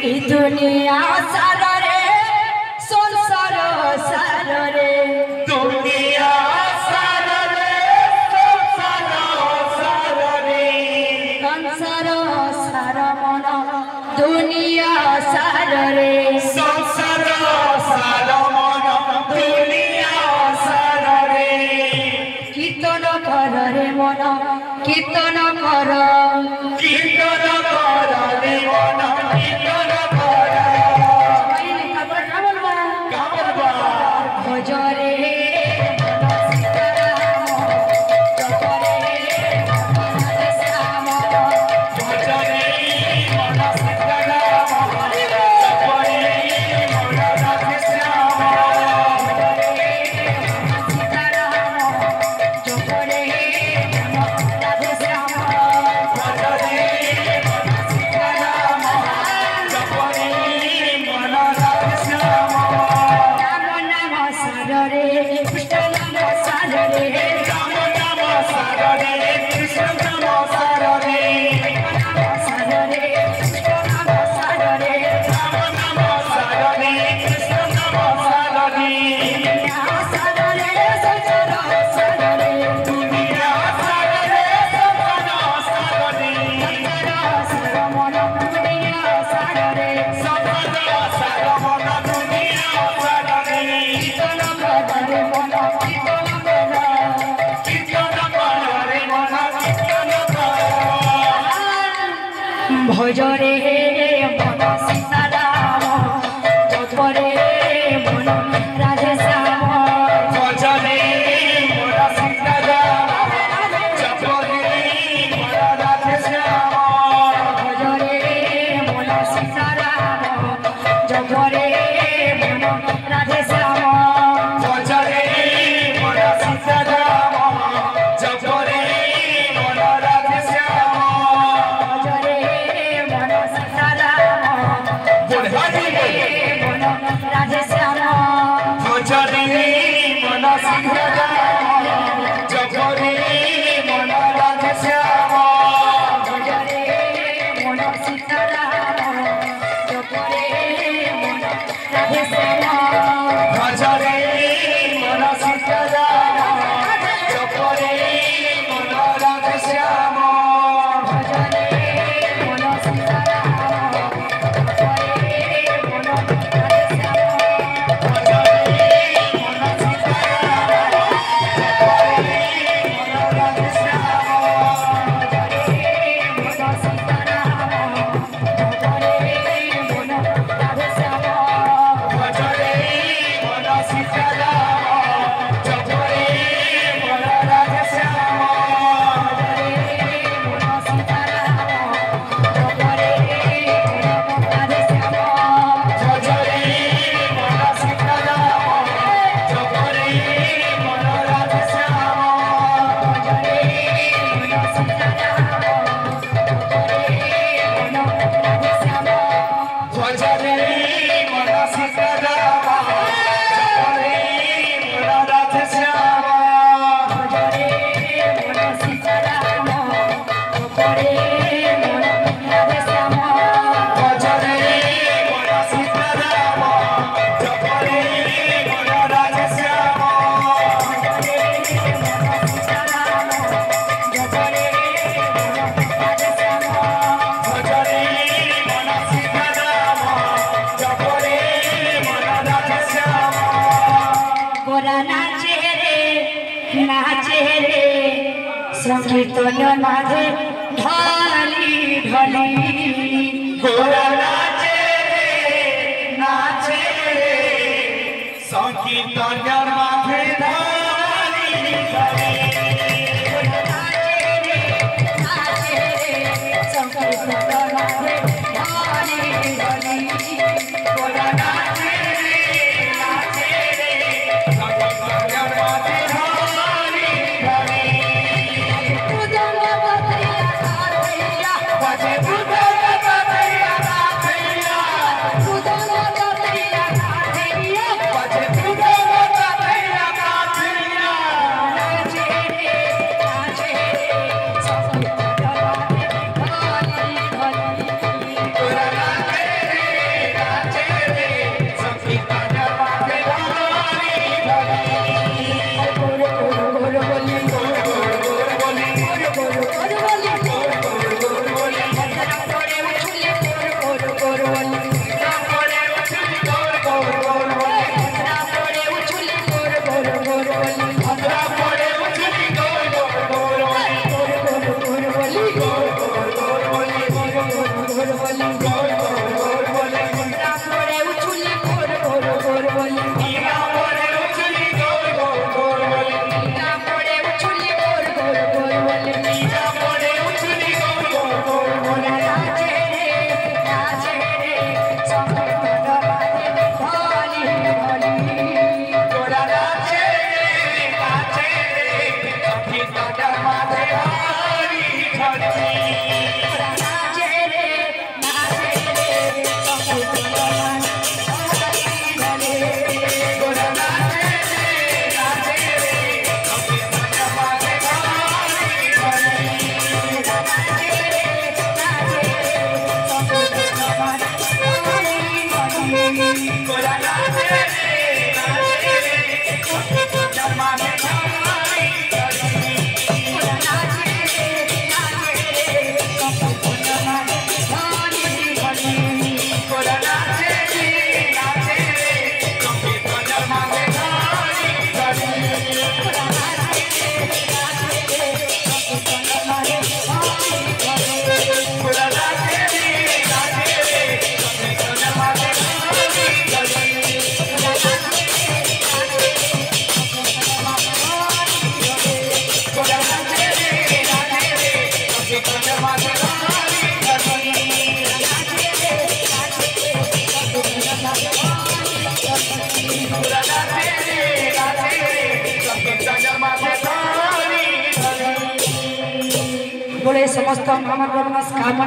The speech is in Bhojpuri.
ए दुनिया सारे संसार सारे दुनिया सारे संसार सारे संसार सार मन दुनिया सारे संसार सार मन दुनिया सारे कीर्तन कर रे मन कीर्तन कर कीर्तन कर रे मन कीर्तन कर काबरबा भजरे भजरे मन सीताराम जपरे मन राधे श्याम भजरे मन सीताराम जपरे मन राधे श्याम भजरे मन सीताराम जपरे मन राधे श्याम भजरे मन सीताराम जपरे मन राधे श्याम भजरे मन सीताराम जपरे मन राधे श्याम भजरे मन सीताराम जपरे मन राधे श्याम भजरे मन सीताराम जपरे मन राधे श्याम भजरे मन सीताराम जपरे मन राधे श्याम भजरे मन सीताराम जपरे मन राधे श्याम भजरे मन सीताराम जपरे मन राधे श्याम भजरे मन सीताराम जपरे मन राधे श्याम भजरे मन सीताराम जपरे मन राधे श्याम भजरे मन सीताराम जपरे मन राधे श्याम भजरे मन सीताराम जपरे मन राधे श्याम भजरे मन सीताराम जपरे मन राधे श्याम भजरे मन सीताराम जपरे मन राधे श्याम गोरा नाचे रे संकीर्तन माधे ढाली ढली गोरा नाचे रे संकीर्तन माथे धारी धरी गोरा नाचे रे संकीर्तन माथे धारी धरी बजे बुदन बतैया राधैया बजे बुदन बतैया राधैया गोरा नाचे रे बोले गोर गोर बोले रामोरे उछुली गोर गोर गोर बोले मीरा मोरे उछली गोर गोर गोर बोले रामोरे उछुली गोर गोर गोर बोले मीरा मोरे उछली गोर गोर गोर बोले नाचे रे संगीत बाजे ढोली ढोली गोरा नाचे रे सखी तोड़ा माथे हारी खड़ी नाचे रे संगीत बाजे गोरा नाचे रे सखी तोड़ा माथे हारी खड़ी गोरा नाचे रे सखी तोड़ा माथे हारी खड़ी गोरा नाचे रे सखी तोड़ा माथे हारी खड़ी गोरा नाचे रे सखी तोड़ा माथे हारी खड़ी गोरा नाचे रे सखी तोड़ा माथे हारी खड़ी गोरा नाचे रे सखी तोड़ा माथे हारी खड़ी बोले समस्त मामा कामना